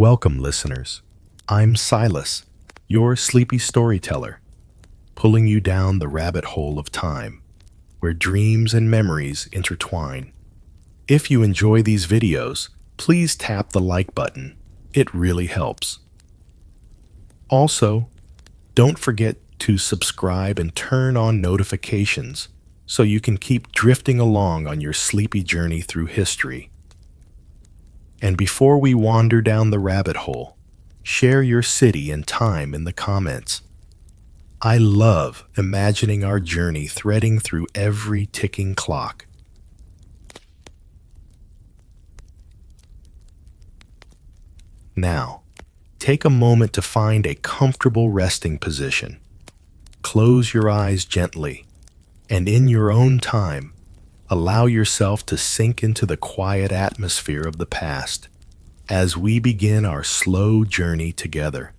Welcome, listeners. I'm Silas, your sleepy storyteller, pulling you down the rabbit hole of time, where dreams and memories intertwine. If you enjoy these videos, please tap the like button. It really helps. Also, don't forget to subscribe and turn on notifications so you can keep drifting along on your sleepy journey through history. And before we wander down the rabbit hole, share your city and time in the comments. I love imagining our journey threading through every ticking clock. Now, take a moment to find a comfortable resting position. Close your eyes gently, and in your own time, allow yourself to sink into the quiet atmosphere of the past as we begin our slow journey together.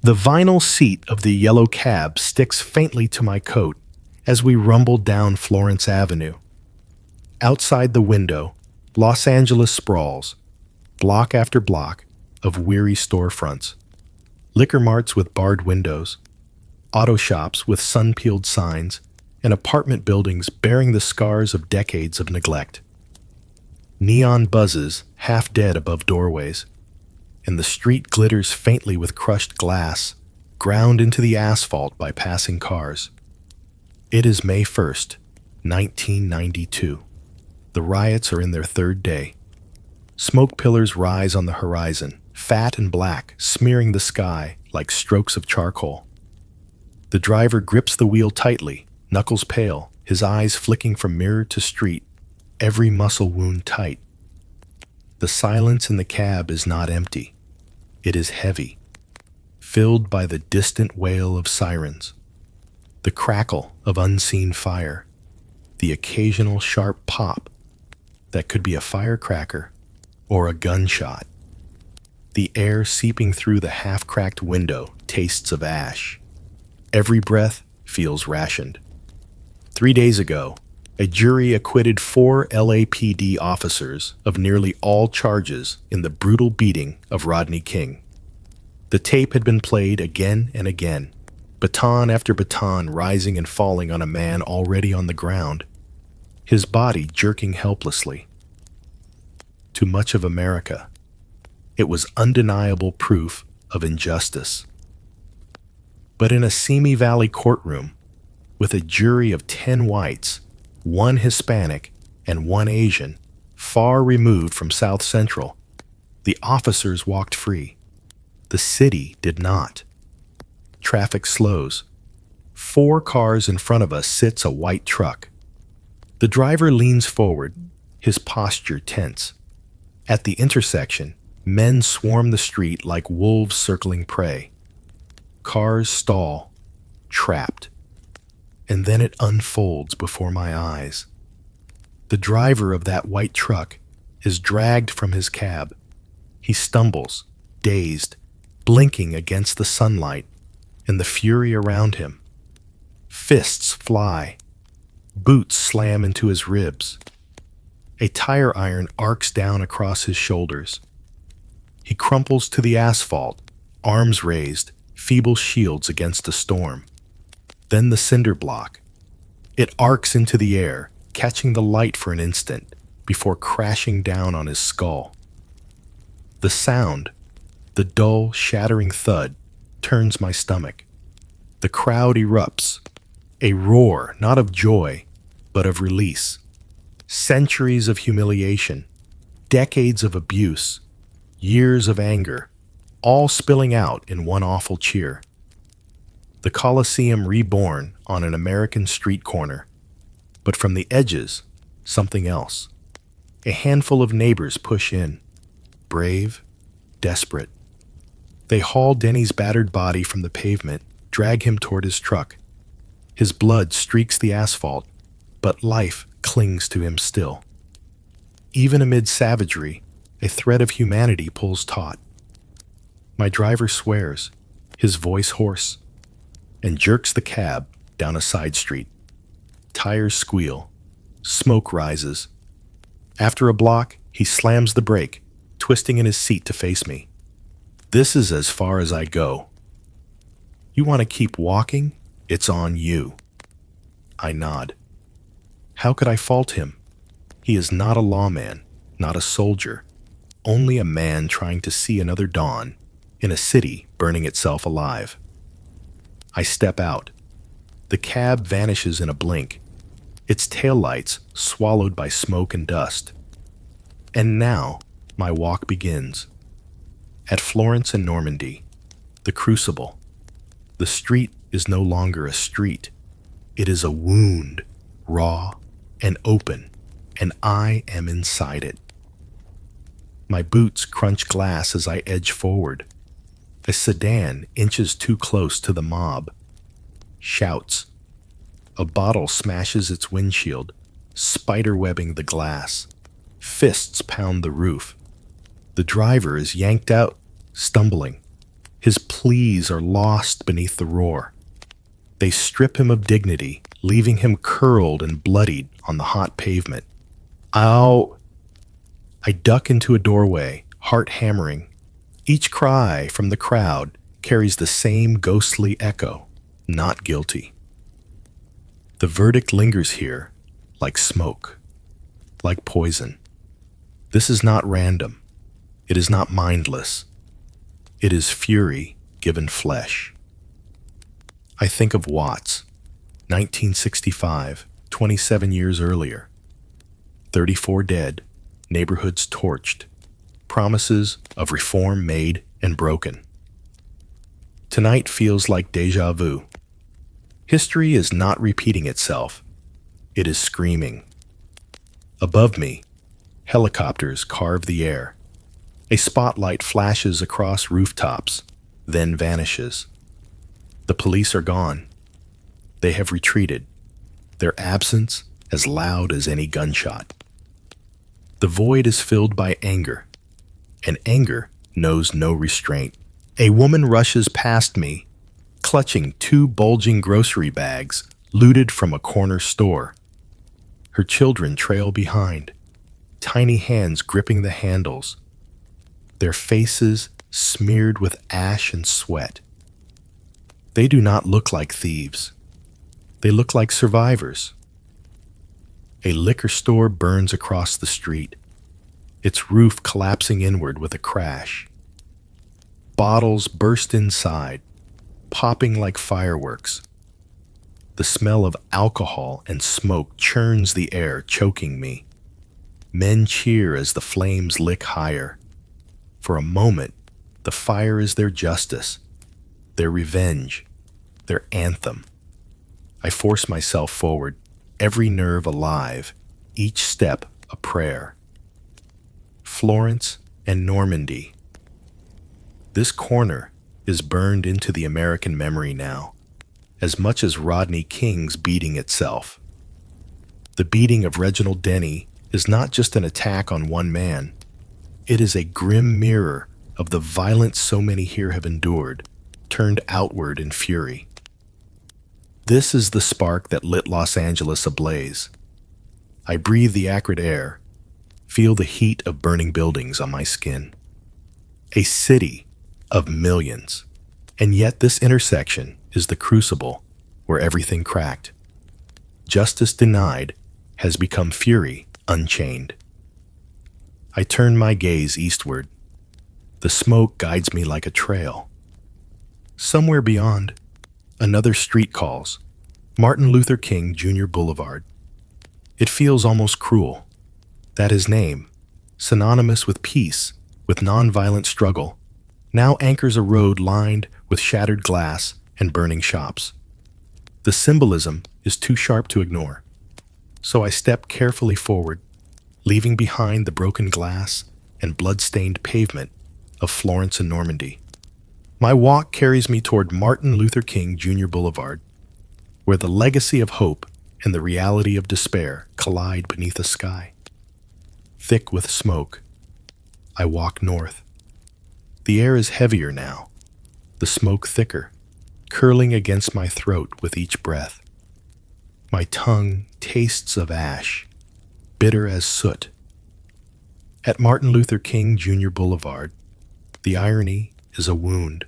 The vinyl seat of the yellow cab sticks faintly to my coat as we rumble down Florence Avenue. Outside the window, Los Angeles sprawls, block after block of weary storefronts, liquor marts with barred windows, auto shops with sun-peeled signs, and apartment buildings bearing the scars of decades of neglect. Neon buzzes half dead above doorways, and the street glitters faintly with crushed glass, ground into the asphalt by passing cars. It is May 1st, 1992. The riots are in their third day. Smoke pillars rise on the horizon, fat and black, smearing the sky like strokes of charcoal. The driver grips the wheel tightly, knuckles pale, his eyes flicking from mirror to street, every muscle wound tight. The silence in the cab is not empty. It is heavy, filled by the distant wail of sirens, the crackle of unseen fire, the occasional sharp pop that could be a firecracker or a gunshot. The air seeping through the half-cracked window tastes of ash. Every breath feels rationed. 3 days ago, a jury acquitted 4 LAPD officers of nearly all charges in the brutal beating of Rodney King. The tape had been played again and again, baton after baton rising and falling on a man already on the ground, his body jerking helplessly. To much of America, it was undeniable proof of injustice. But in a Simi Valley courtroom, with a jury of 10 whites, 1 Hispanic, and 1 Asian, far removed from South Central, the officers walked free. The city did not. Traffic slows. 4 cars in front of us sits a white truck. The driver leans forward, his posture tense. At the intersection, men swarm the street like wolves circling prey. Cars stall, trapped. And then it unfolds before my eyes. The driver of that white truck is dragged from his cab. He stumbles, dazed, blinking against the sunlight and the fury around him. Fists fly. Boots slam into his ribs. A tire iron arcs down across his shoulders. He crumples to the asphalt, arms raised, feeble shields against a storm. Then the cinder block. It arcs into the air, catching the light for an instant before crashing down on his skull. The sound, the dull, shattering thud, turns my stomach. The crowd erupts, a roar not of joy, but of release. Centuries of humiliation, decades of abuse, years of anger, all spilling out in one awful cheer. The Colosseum reborn on an American street corner, but from the edges, something else. A handful of neighbors push in, brave, desperate. They haul Denny's battered body from the pavement, drag him toward his truck. His blood streaks the asphalt, but life clings to him still. Even amid savagery, a thread of humanity pulls taut. My driver swears, his voice hoarse, and jerks the cab down a side street. Tires squeal, smoke rises, After a block, he slams the brake, twisting in his seat to face me. This is as far as I go. You want to keep walking? It's on you. I nod. How could I fault him? He is not a lawman, not a soldier, only a man trying to see another dawn in a city burning itself alive. I step out. The cab vanishes in a blink, its taillights swallowed by smoke and dust. And now my walk begins. At Florence and Normandy, the Crucible, the street is no longer a street. It is a wound, raw and open, and I am inside it. My boots crunch glass as I edge forward. A sedan inches too close to the mob. Shouts. A bottle smashes its windshield, spiderwebbing the glass. Fists pound the roof. The driver is yanked out, stumbling. His pleas are lost beneath the roar. They strip him of dignity, leaving him curled and bloodied on the hot pavement. Ow! I duck into a doorway, heart hammering. Each cry from the crowd carries the same ghostly echo, not guilty. The verdict lingers here, like smoke, like poison. This is not random. It is not mindless. It is fury given flesh. I think of Watts, 1965, 27 years earlier. 34 dead, neighborhoods torched, promises of reform made and broken. Tonight feels like déjà vu. History is not repeating itself. It is screaming. Above me, helicopters carve the air. A spotlight flashes across rooftops, then vanishes. The police are gone. They have retreated, their absence as loud as any gunshot. The void is filled by anger, and anger knows no restraint. A woman rushes past me, clutching 2 bulging grocery bags looted from a corner store. Her children trail behind, tiny hands gripping the handles, their faces smeared with ash and sweat. They do not look like thieves. They look like survivors. A liquor store burns across the street, its roof collapsing inward with a crash. Bottles burst inside, popping like fireworks. The smell of alcohol and smoke churns the air, choking me. Men cheer as the flames lick higher. For a moment, the fire is their justice, their revenge, their anthem. I force myself forward, every nerve alive, each step a prayer. Florence and Normandy. This corner is burned into the American memory now, as much as Rodney King's beating itself. The beating of Reginald Denny is not just an attack on one man. It is a grim mirror of the violence so many here have endured, turned outward in fury. This is the spark that lit Los Angeles ablaze. I breathe the acrid air, feel the heat of burning buildings on my skin. A city of millions, and yet this intersection is the crucible where everything cracked. Justice denied has become fury unchained. I turn my gaze eastward. The smoke guides me like a trail. Somewhere beyond, another street calls, Martin Luther King Jr. Boulevard. It feels almost cruel that his name, synonymous with peace, with nonviolent struggle, now anchors a road lined with shattered glass and burning shops. The symbolism is too sharp to ignore, so I step carefully forward, leaving behind the broken glass and blood-stained pavement of Florence and Normandy. My walk carries me toward Martin Luther King Jr. Boulevard, where the legacy of hope and the reality of despair collide beneath a sky thick with smoke. I walk north. The air is heavier now, the smoke thicker, curling against my throat with each breath. My tongue tastes of ash, bitter as soot, At Martin Luther King Jr. Boulevard, the irony is a wound.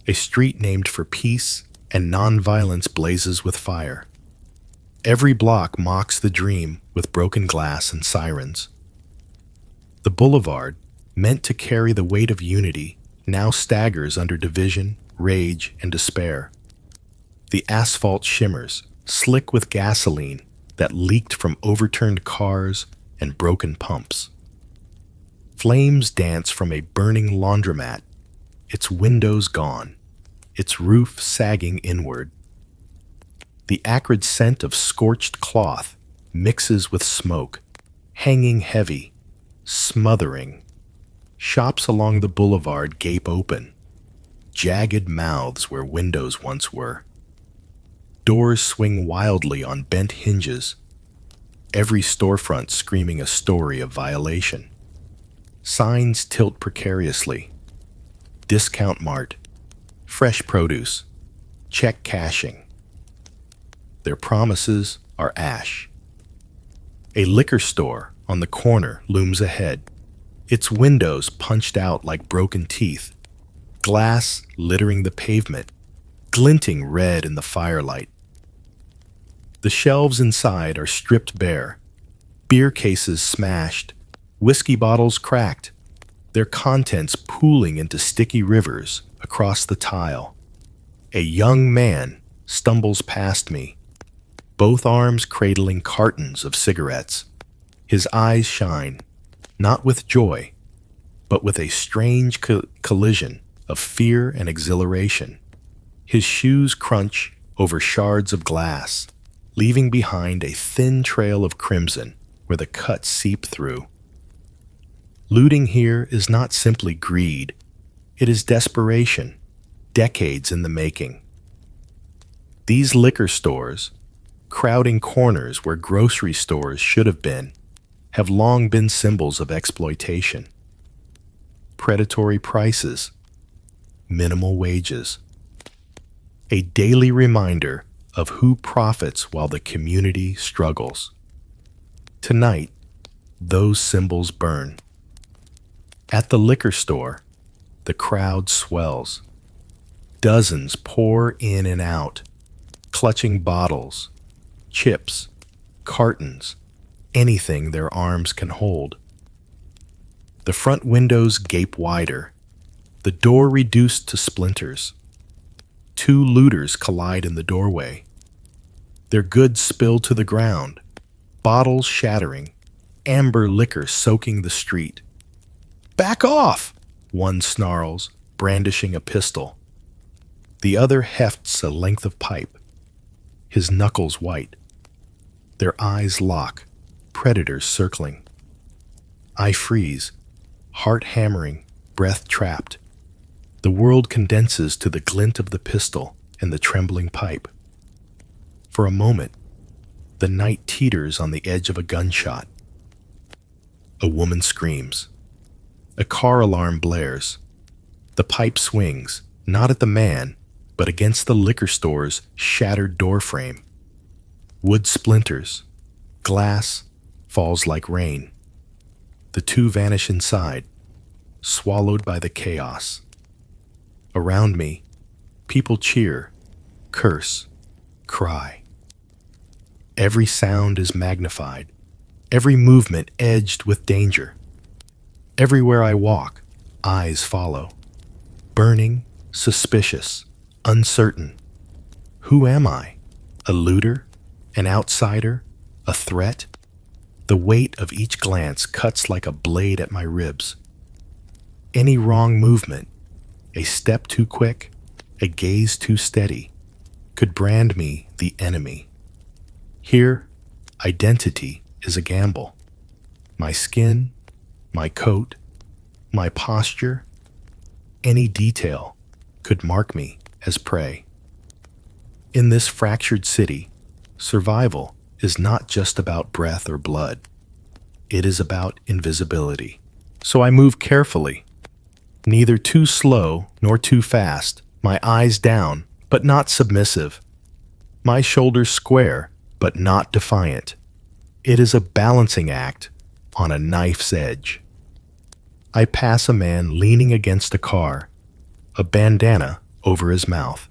A street named for peace and nonviolence blazes with fire. Every block mocks the dream with broken glass and sirens. The boulevard, meant to carry the weight of unity, now staggers under division, rage, and despair. The asphalt shimmers, slick with gasoline that leaked from overturned cars and broken pumps. Flames dance from a burning laundromat, its windows gone, its roof sagging inward. The acrid scent of scorched cloth mixes with smoke, hanging heavy, smothering. Shops along the boulevard gape open, jagged mouths where windows once were. Doors swing wildly on bent hinges, every storefront screaming a story of violation. Signs tilt precariously. Discount Mart, fresh produce, check cashing. Their promises are ash. A liquor store on the corner looms ahead, its windows punched out like broken teeth, glass littering the pavement, glinting red in the firelight. The shelves inside are stripped bare, beer cases smashed, whiskey bottles cracked, their contents pooling into sticky rivers across the tile. A young man stumbles past me, both arms cradling cartons of cigarettes. His eyes shine, not with joy, but with a strange collision of fear and exhilaration. His shoes crunch over shards of glass, leaving behind a thin trail of crimson where the cuts seep through. Looting here is not simply greed, it is desperation, decades in the making. These liquor stores, crowding corners where grocery stores should have been, have long been symbols of exploitation. Predatory prices, minimal wages. A daily reminder of who profits while the community struggles. Tonight, those symbols burn. At the liquor store, the crowd swells. Dozens pour in and out, clutching bottles, chips, cartons, anything their arms can hold. The front windows gape wider, the door reduced to splinters. Two looters collide in the doorway. Their goods spill to the ground, bottles shattering, amber liquor soaking the street. "Back off!" one snarls, brandishing a pistol. The other hefts a length of pipe, his knuckles white. Their eyes lock, predators circling. I freeze, heart hammering, breath trapped. The world condenses to the glint of the pistol and the trembling pipe. For a moment, the night teeters on the edge of a gunshot. A woman screams. A car alarm blares. The pipe swings, not at the man, but against the liquor store's shattered doorframe. Wood splinters. Glass falls like rain. The two vanish inside, swallowed by the chaos. Around me, people cheer, curse, cry. Every sound is magnified, every movement edged with danger. Everywhere I walk, eyes follow, burning, suspicious, uncertain. Who am I? A looter? An outsider? A threat? The weight of each glance cuts like a blade at my ribs. Any wrong movement, a step too quick, a gaze too steady, could brand me the enemy. Here, identity is a gamble. My skin, my coat, my posture, any detail could mark me as prey. In this fractured city, survival is not just about breath or blood. It is about invisibility. So I move carefully, neither too slow nor too fast, my eyes down, but not submissive, my shoulders square, but not defiant. It is a balancing act, on a knife's edge. I pass a man leaning against a car, a bandana over his mouth,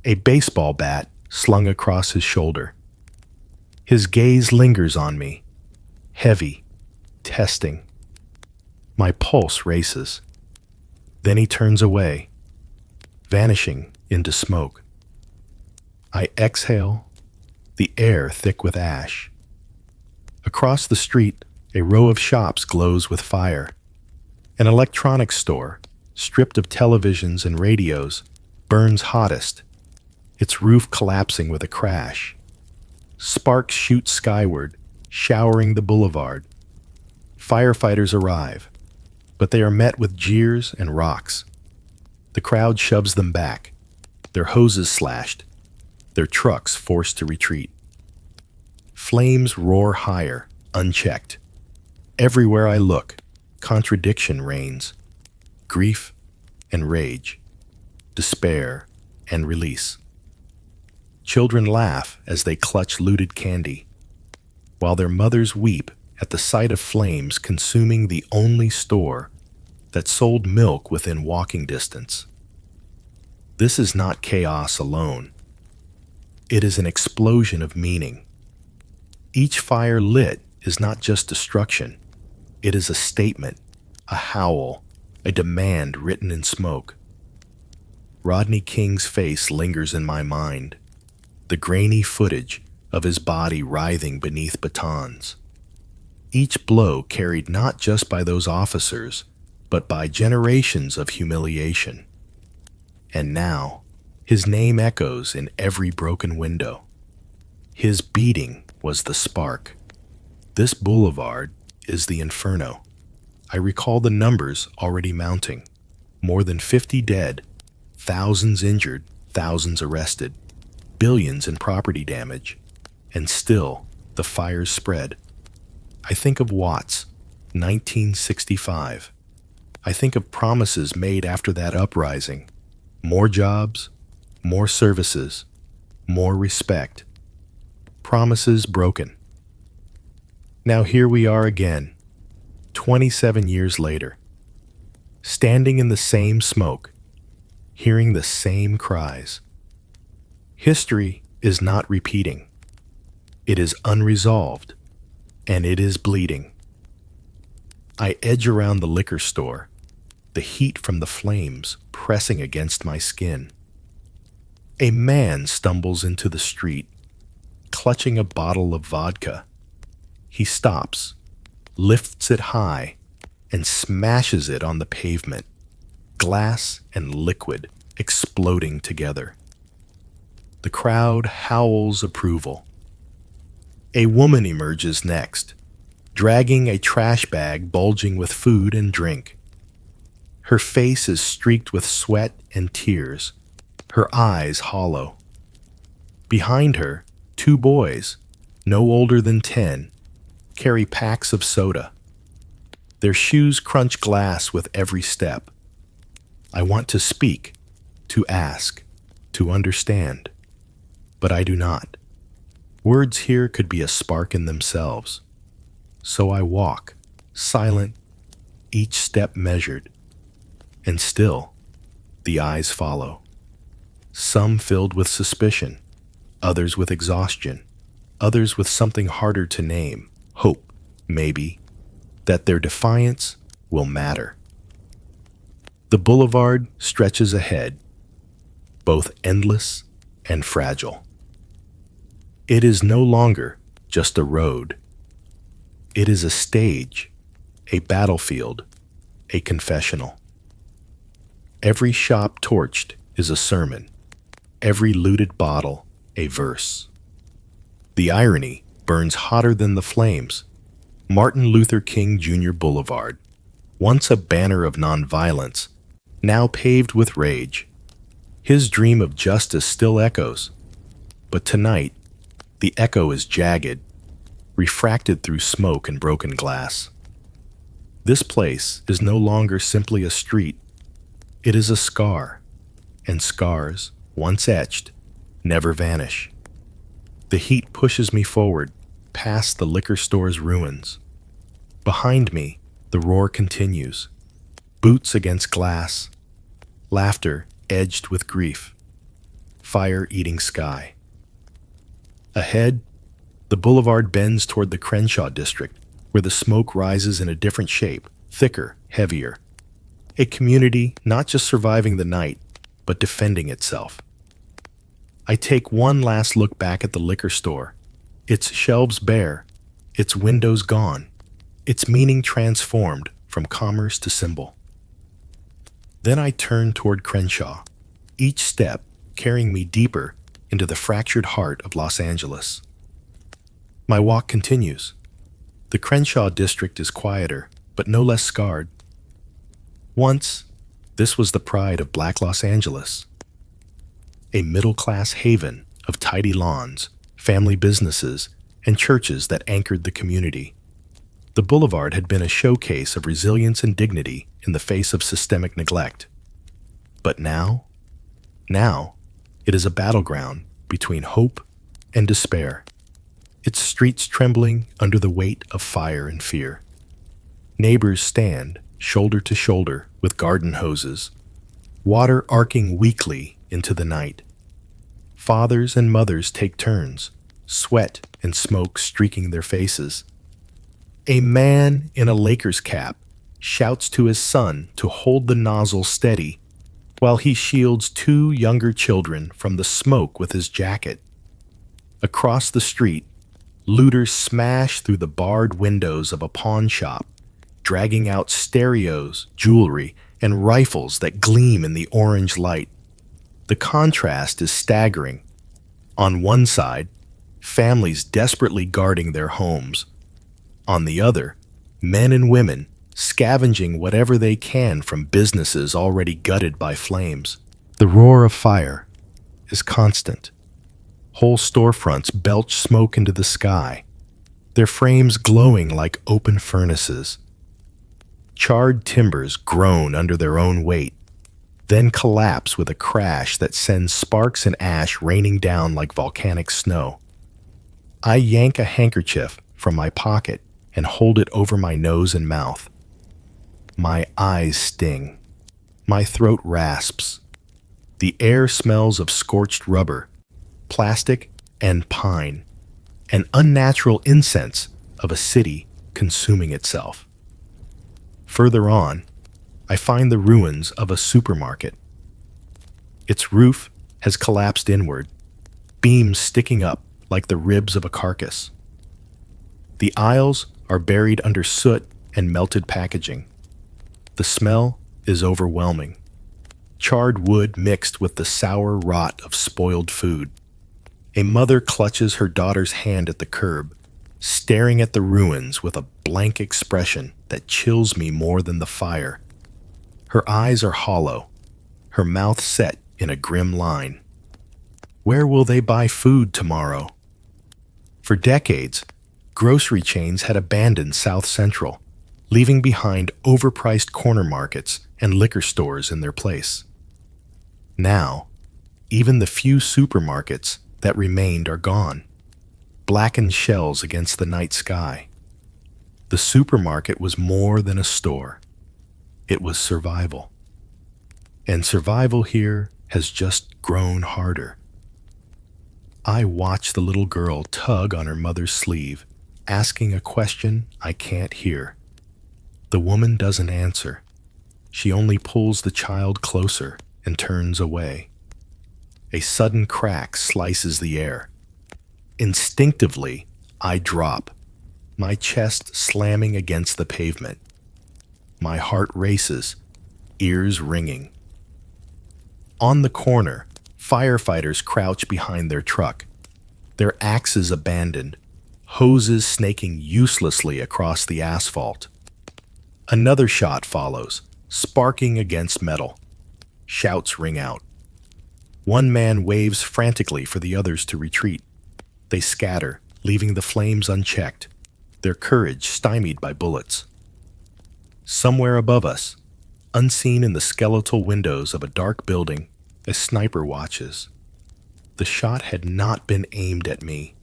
a baseball bat slung across his shoulder. His gaze lingers on me, heavy, testing. My pulse races. Then he turns away, vanishing into smoke. I exhale, the air thick with ash. Across the street, a row of shops glows with fire. An electronics store, stripped of televisions and radios, burns hottest, its roof collapsing with a crash. Sparks shoot skyward, showering the boulevard. Firefighters arrive, but they are met with jeers and rocks. The crowd shoves them back, their hoses slashed, their trucks forced to retreat. Flames roar higher, unchecked. Everywhere I look, contradiction reigns. Grief and rage, despair and release. Children laugh as they clutch looted candy, while their mothers weep at the sight of flames consuming the only store that sold milk within walking distance. This is not chaos alone. It is an explosion of meaning. Each fire lit is not just destruction. It is a statement, a howl, a demand written in smoke. Rodney King's face lingers in my mind, the grainy footage of his body writhing beneath batons. Each blow carried not just by those officers, but by generations of humiliation. And now, his name echoes in every broken window. His beating was the spark. This boulevard is the inferno. I recall the numbers already mounting. More than 50 dead, thousands injured, thousands arrested, billions in property damage. And still, the fires spread. I think of Watts, 1965. I think of promises made after that uprising. More jobs, more services, more respect. Promises broken. Now here we are again, 27 years later, standing in the same smoke, hearing the same cries. History is not repeating. It is unresolved, and it is bleeding. I edge around the liquor store, the heat from the flames pressing against my skin. A man stumbles into the street, clutching a bottle of vodka. He stops, lifts it high, and smashes it on the pavement, glass and liquid exploding together. The crowd howls approval. A woman emerges next, dragging a trash bag bulging with food and drink. Her face is streaked with sweat and tears, her eyes hollow. Behind her, 2 boys, no older than 10, carry packs of soda. Their shoes crunch glass with every step. I want to speak, to ask, to understand, but I do not. Words here could be a spark in themselves. So I walk, silent, each step measured. And still, the eyes follow. Some filled with suspicion, others with exhaustion, others with something harder to name, hope, maybe, that their defiance will matter. The boulevard stretches ahead, both endless and fragile. It is no longer just a road. It is a stage, a battlefield, a confessional. Every shop torched is a sermon, every looted bottle a verse. The irony burns hotter than the flames. Martin Luther King Jr. Boulevard, once a banner of nonviolence, now paved with rage. His dream of justice still echoes, but tonight, the echo is jagged, refracted through smoke and broken glass. This place is no longer simply a street. It is a scar, and scars, once etched, never vanish. The heat pushes me forward, past the liquor store's ruins. Behind me, the roar continues. Boots against glass, laughter edged with grief, fire eating sky. Ahead, the boulevard bends toward the Crenshaw district, where the smoke rises in a different shape, thicker, heavier. A community not just surviving the night, but defending itself. I take one last look back at the liquor store, its shelves bare, its windows gone, its meaning transformed from commerce to symbol. Then I turn toward Crenshaw, each step carrying me deeper into the fractured heart of Los Angeles. My walk continues. The Crenshaw district is quieter, but no less scarred. Once, this was the pride of Black Los Angeles. A middle-class haven of tidy lawns, family businesses, and churches that anchored the community. The boulevard had been a showcase of resilience and dignity in the face of systemic neglect. But now, it is a battleground between hope and despair, its streets trembling under the weight of fire and fear. Neighbors stand shoulder to shoulder with garden hoses, water arcing weakly into the night. Fathers and mothers take turns, sweat and smoke streaking their faces. A man in a Lakers cap shouts to his son to hold the nozzle steady while he shields two younger children from the smoke with his jacket. Across the street, looters smash through the barred windows of a pawn shop, dragging out stereos, jewelry, and rifles that gleam in the orange light. The contrast is staggering. On one side, families desperately guarding their homes. On the other, men and women scavenging whatever they can from businesses already gutted by flames. The roar of fire is constant. Whole storefronts belch smoke into the sky, their frames glowing like open furnaces. Charred timbers groan under their own weight, then collapse with a crash that sends sparks and ash raining down like volcanic snow. I yank a handkerchief from my pocket and hold it over my nose and mouth. My eyes sting. My throat rasps. The air smells of scorched rubber, plastic, and pine, an unnatural incense of a city consuming itself. Further on, I find the ruins of a supermarket. Its roof has collapsed inward, beams sticking up like the ribs of a carcass. The aisles are buried under soot and melted packaging. The smell is overwhelming. Charred wood mixed with the sour rot of spoiled food. A mother clutches her daughter's hand at the curb, staring at the ruins with a blank expression that chills me more than the fire. Her eyes are hollow, her mouth set in a grim line. Where will they buy food tomorrow? For decades, grocery chains had abandoned South Central, leaving behind overpriced corner markets and liquor stores in their place. Now, even the few supermarkets that remained are gone, blackened shells against the night sky. The supermarket was more than a store. It was survival. And survival here has just grown harder. I watch the little girl tug on her mother's sleeve, asking a question I can't hear. The woman doesn't answer. She only pulls the child closer and turns away. A sudden crack slices the air. Instinctively, I drop, my chest slamming against the pavement. My heart races, ears ringing. On the corner, firefighters crouch behind their truck, their axes abandoned, hoses snaking uselessly across the asphalt. Another shot follows, sparking against metal. Shouts ring out. One man waves frantically for the others to retreat. They scatter, leaving the flames unchecked, their courage stymied by bullets. Somewhere above us, unseen in the skeletal windows of a dark building, a sniper watches. The shot had not been aimed at me,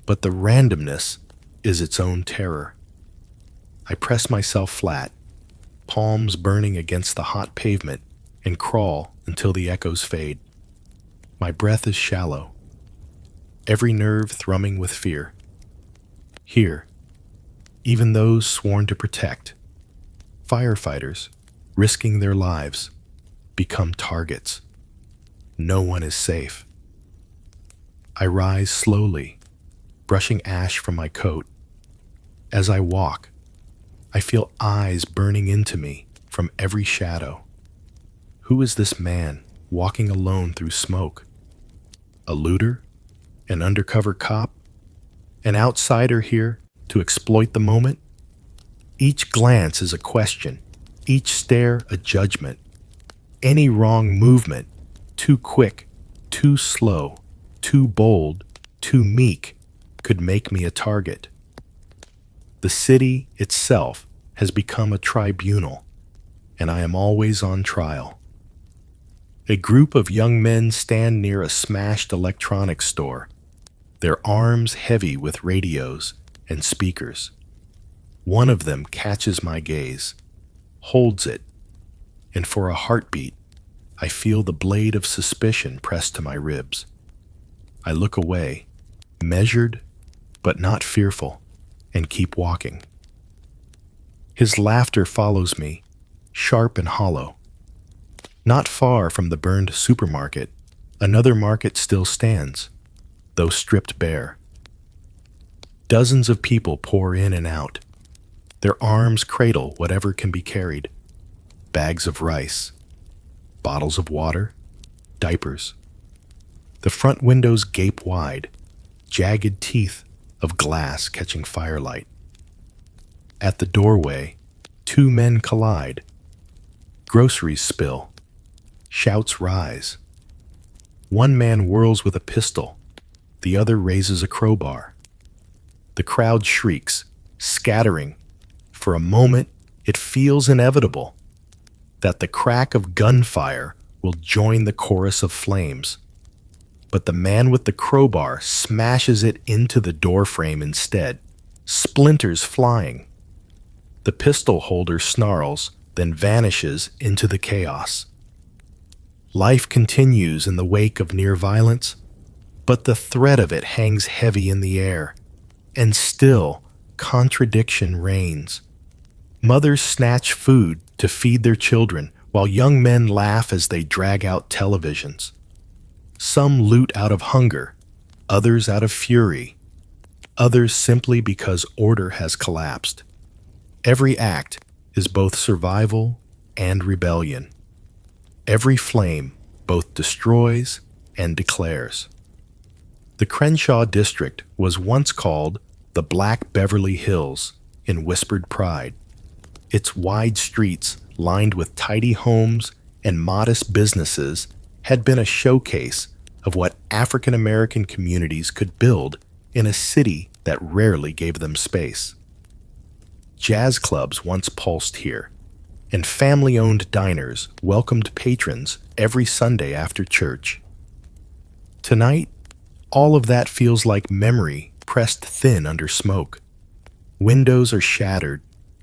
but the randomness is its own terror. I press myself flat, palms burning against the hot pavement, and crawl until the echoes fade. My breath is shallow, every nerve thrumming with fear. Here, even those sworn to protect, firefighters, risking their lives, become targets. No one is safe. I rise slowly, brushing ash from my coat. As I walk, I feel eyes burning into me from every shadow. Who is this man walking alone through smoke? A looter? An undercover cop? An outsider here to exploit the moment? Each glance is a question, each stare a judgment. Any wrong movement, too quick, too slow, too bold, too meek, could make me a target. The city itself has become a tribunal, and I am always on trial. A group of young men stand near a smashed electronics store, their arms heavy with radios and speakers. One of them catches my gaze, holds it, and for a heartbeat, I feel the blade of suspicion pressed to my ribs. I look away, measured but not fearful, and keep walking. His laughter follows me, sharp and hollow. Not far from the burned supermarket, another market still stands, though stripped bare. Dozens of people pour in and out. Their arms cradle whatever can be carried. Bags of rice, bottles of water, diapers. The front windows gape wide, jagged teeth of glass catching firelight. At the doorway, two men collide. Groceries spill. Shouts rise. One man whirls with a pistol. The other raises a crowbar. The crowd shrieks, scattering. For a moment, it feels inevitable that the crack of gunfire will join the chorus of flames. But the man with the crowbar smashes it into the doorframe instead, splinters flying. The pistol holder snarls, then vanishes into the chaos. Life continues in the wake of near violence, but the threat of it hangs heavy in the air, and still contradiction reigns. Mothers snatch food to feed their children, while young men laugh as they drag out televisions. Some loot out of hunger, others out of fury, others simply because order has collapsed. Every act is both survival and rebellion. Every flame both destroys and declares. The Crenshaw district was once called the Black Beverly Hills in whispered pride. Its wide streets, lined with tidy homes and modest businesses, had been a showcase of what African American communities could build in a city that rarely gave them space. Jazz clubs once pulsed here, and family-owned diners welcomed patrons every Sunday after church. Tonight, all of that feels like memory pressed thin under smoke. Windows are shattered,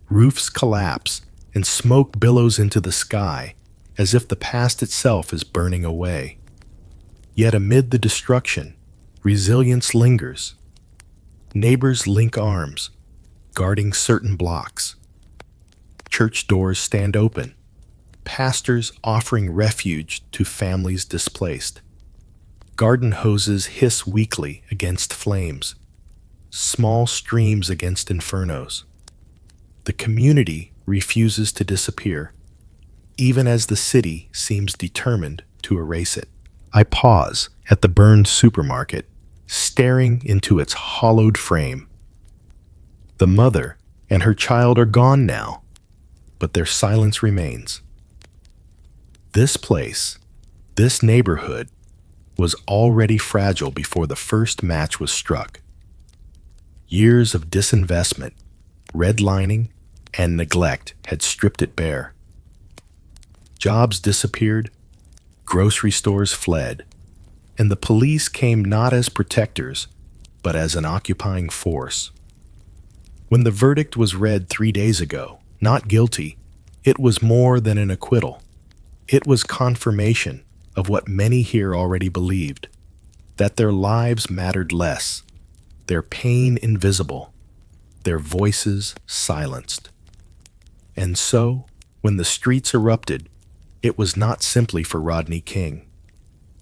roofs collapse, and smoke billows into the sky as if the past itself is burning away. Yet amid the destruction, resilience lingers. Neighbors link arms, guarding certain blocks. Church doors stand open, pastors offering refuge to families displaced. Garden hoses hiss weakly against flames, small streams against infernos. The community refuses to disappear, even as the city seems determined to erase it. I pause at the burned supermarket, staring into its hollowed frame. The mother and her child are gone now, but their silence remains. This place, this neighborhood, was already fragile before the first match was struck. Years of disinvestment, redlining, and neglect had stripped it bare. Jobs disappeared, grocery stores fled, and the police came not as protectors, but as an occupying force. When the verdict was read 3 days ago, not guilty, it was more than an acquittal. It was confirmation of what many here already believed, that their lives mattered less, their pain invisible, their voices silenced. And so, when the streets erupted, it was not simply for Rodney King.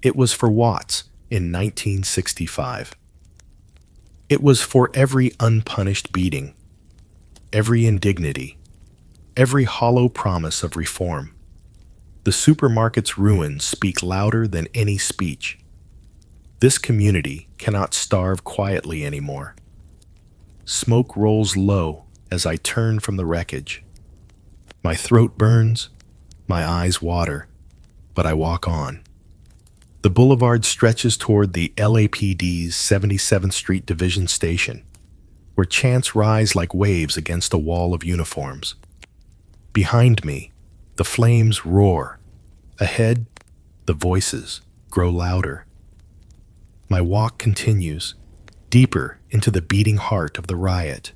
It was for Watts in 1965. It was for every unpunished beating, every indignity, every hollow promise of reform. The supermarket's ruins speak louder than any speech. This community cannot starve quietly anymore. Smoke rolls low as I turn from the wreckage. My throat burns, my eyes water, but I walk on. The boulevard stretches toward the LAPD's 77th Street Division Station, where chants rise like waves against a wall of uniforms. Behind me, the flames roar. Ahead, the voices grow louder. My walk continues, deeper into the beating heart of the riot,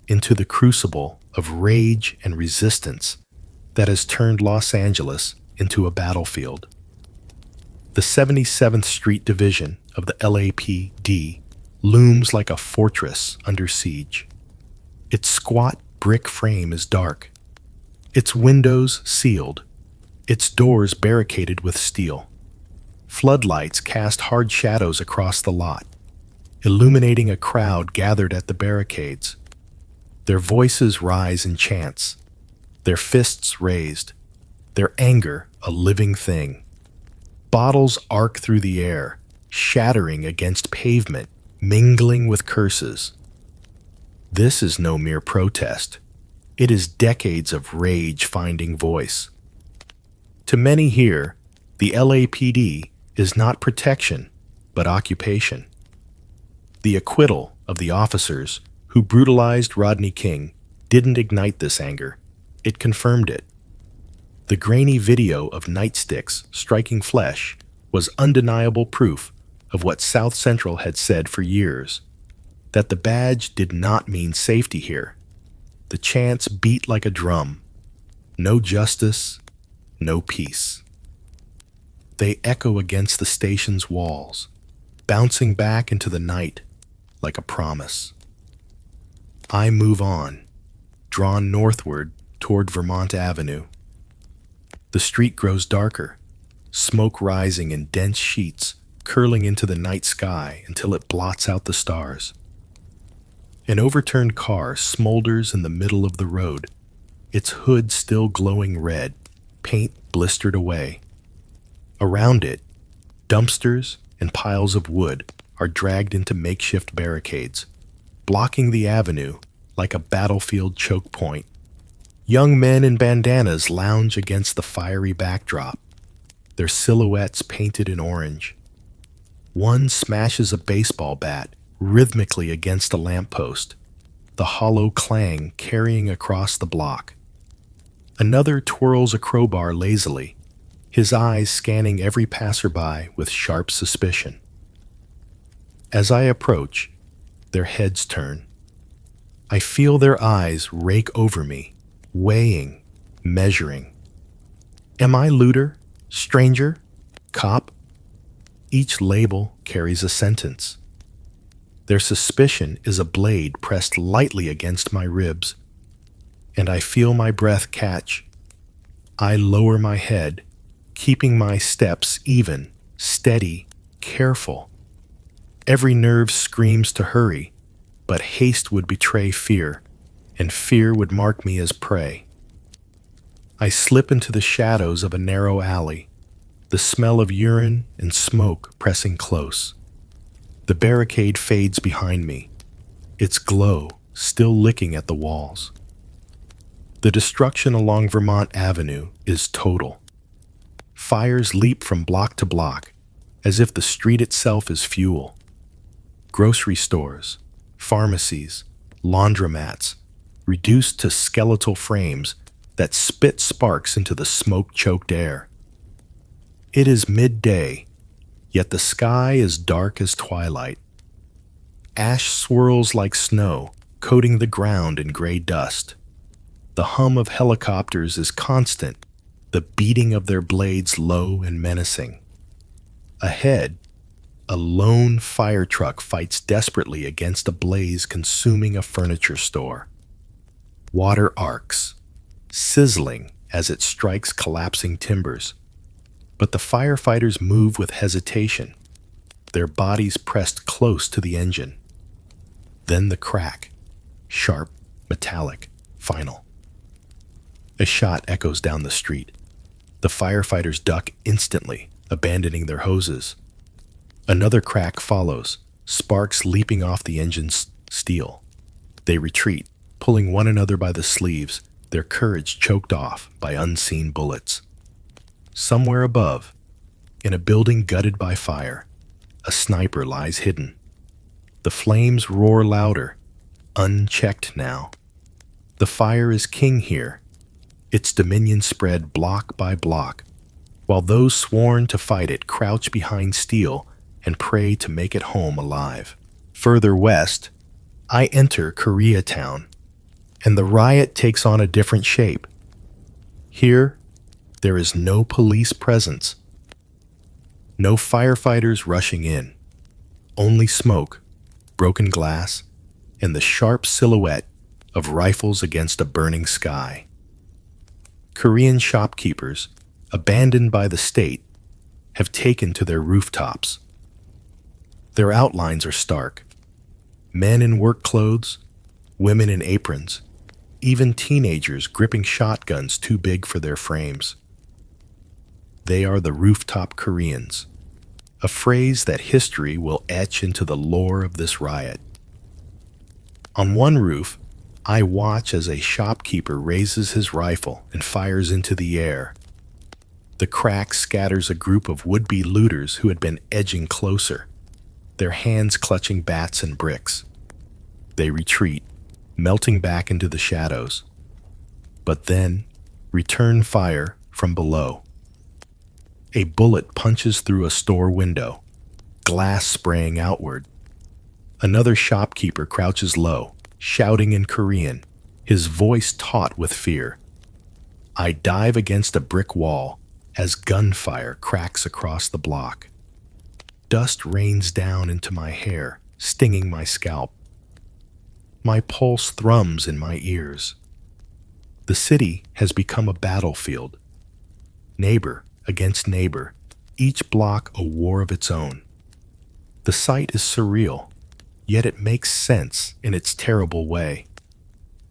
into the crucible of rage and resistance that has turned Los Angeles into a battlefield. The 77th Street Division of the LAPD looms like a fortress under siege. Its squat brick frame is dark, its windows sealed, its doors barricaded with steel. Floodlights cast hard shadows across the lot, illuminating a crowd gathered at the barricades. Their voices rise in chants, their fists raised, their anger a living thing. Bottles arc through the air, shattering against pavement, mingling with curses. This is no mere protest. It is decades of rage finding voice. To many here, the LAPD is not protection, but occupation. The acquittal of the officers who brutalized Rodney King didn't ignite this anger. It confirmed it. The grainy video of nightsticks striking flesh was undeniable proof of what South Central had said for years, that the badge did not mean safety here. The chants beat like a drum. No justice, no peace. They echo against the station's walls, bouncing back into the night like a promise. I move on, drawn northward toward Vermont Avenue. The street grows darker, smoke rising in dense sheets, curling into the night sky until it blots out the stars. An overturned car smolders in the middle of the road, its hood still glowing red, paint blistered away. Around it, dumpsters and piles of wood are dragged into makeshift barricades, blocking the avenue like a battlefield choke point. Young men in bandanas lounge against the fiery backdrop, their silhouettes painted in orange. One smashes a baseball bat rhythmically against a lamppost, the hollow clang carrying across the block. Another twirls a crowbar lazily, his eyes scanning every passerby with sharp suspicion. As I approach, their heads turn. I feel their eyes rake over me, weighing, measuring. Am I looter, stranger, cop? Each label carries a sentence. Their suspicion is a blade pressed lightly against my ribs, and I feel my breath catch. I lower my head, keeping my steps even, steady, careful. Every nerve screams to hurry, but haste would betray fear, and fear would mark me as prey. I slip into the shadows of a narrow alley, the smell of urine and smoke pressing close. The barricade fades behind me, its glow still licking at the walls. The destruction along Vermont Avenue is total. Fires leap from block to block, as if the street itself is fuel. Grocery stores, pharmacies, laundromats, reduced to skeletal frames that spit sparks into the smoke-choked air. It is midday, yet the sky is dark as twilight. Ash swirls like snow coating the ground in gray dust. The hum of helicopters is constant, the beating of their blades low and menacing. Ahead, a lone fire truck fights desperately against a blaze consuming a furniture store. Water arcs, sizzling as it strikes collapsing timbers. But the firefighters move with hesitation, their bodies pressed close to the engine. Then the crack, sharp, metallic, final. A shot echoes down the street. The firefighters duck instantly, abandoning their hoses. Another crack follows, sparks leaping off the engine's steel. They retreat, pulling one another by the sleeves, their courage choked off by unseen bullets. Somewhere above, in a building gutted by fire, a sniper lies hidden. The flames roar louder, unchecked now. The fire is king here, its dominion spread block by block, while those sworn to fight it crouch behind steel and pray to make it home alive. Further west, I enter Koreatown, and the riot takes on a different shape. Here, there is no police presence, no firefighters rushing in, only smoke, broken glass, and the sharp silhouette of rifles against a burning sky. Korean shopkeepers, abandoned by the state, have taken to their rooftops. Their outlines are stark. Men in work clothes, women in aprons, even teenagers gripping shotguns too big for their frames. They are the rooftop Koreans, a phrase that history will etch into the lore of this riot. On one roof, I watch as a shopkeeper raises his rifle and fires into the air. The crack scatters a group of would-be looters who had been edging closer, their hands clutching bats and bricks. They retreat, melting back into the shadows. But then, return fire from below. A bullet punches through a store window, glass spraying outward. Another shopkeeper crouches low, shouting in Korean, his voice taut with fear. I dive against a brick wall as gunfire cracks across the block. Dust rains down into my hair, stinging my scalp. My pulse thrums in my ears. The city has become a battlefield. Neighbor against neighbor, each block a war of its own. The sight is surreal, yet it makes sense in its terrible way.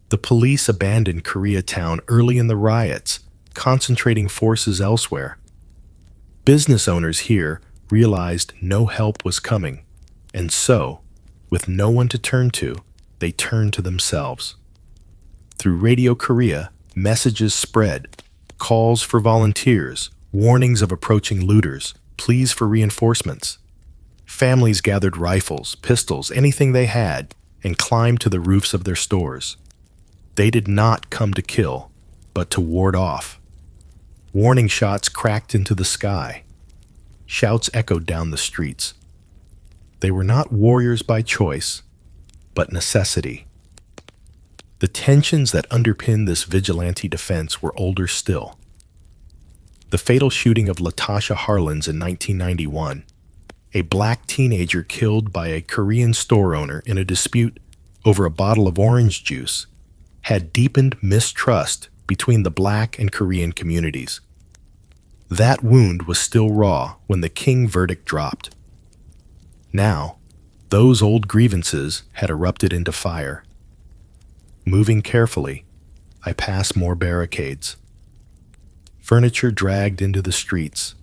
The police abandoned Koreatown early in the riots, concentrating forces elsewhere. Business owners here realized no help was coming, and so, with no one to turn to, they turned to themselves. Through Radio Korea, messages spread, calls for volunteers, warnings of approaching looters, pleas for reinforcements. Families gathered rifles, pistols, anything they had, and climbed to the roofs of their stores. They did not come to kill, but to ward off. Warning shots cracked into the sky. Shouts echoed down the streets. They were not warriors by choice, but necessity. The tensions that underpin this vigilante defense were older still. The fatal shooting of Latasha Harlins in 1991, a black teenager killed by a Korean store owner in a dispute over a bottle of orange juice, had deepened mistrust between the black and Korean communities. That wound was still raw when the King verdict dropped. Now, those old grievances had erupted into fire. Moving carefully, I pass more barricades. Furniture dragged into the streets,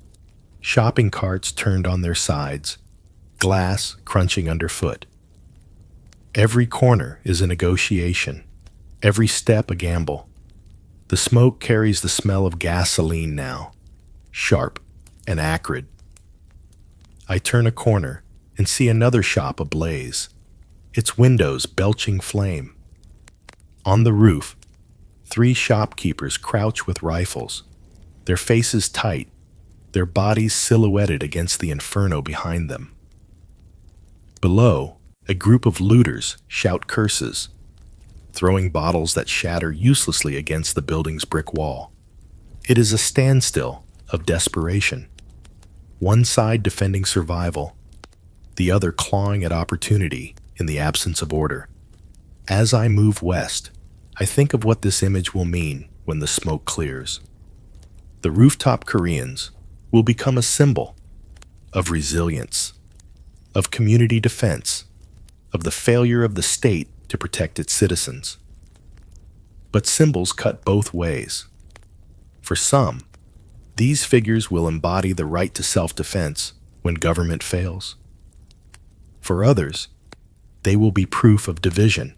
shopping carts turned on their sides, glass crunching underfoot. Every corner is a negotiation, every step a gamble. The smoke carries the smell of gasoline now, sharp and acrid. I turn a corner and see another shop ablaze, its windows belching flame. On the roof, 3 shopkeepers crouch with rifles, their faces tight, their bodies silhouetted against the inferno behind them. Below, a group of looters shout curses, throwing bottles that shatter uselessly against the building's brick wall. It is a standstill of desperation. One side defending survival, the other clawing at opportunity in the absence of order. As I move west, I think of what this image will mean when the smoke clears. The rooftop Koreans will become a symbol of resilience, of community defense, of the failure of the state to protect its citizens. But symbols cut both ways. For some, these figures will embody the right to self-defense when government fails. For others, they will be proof of division,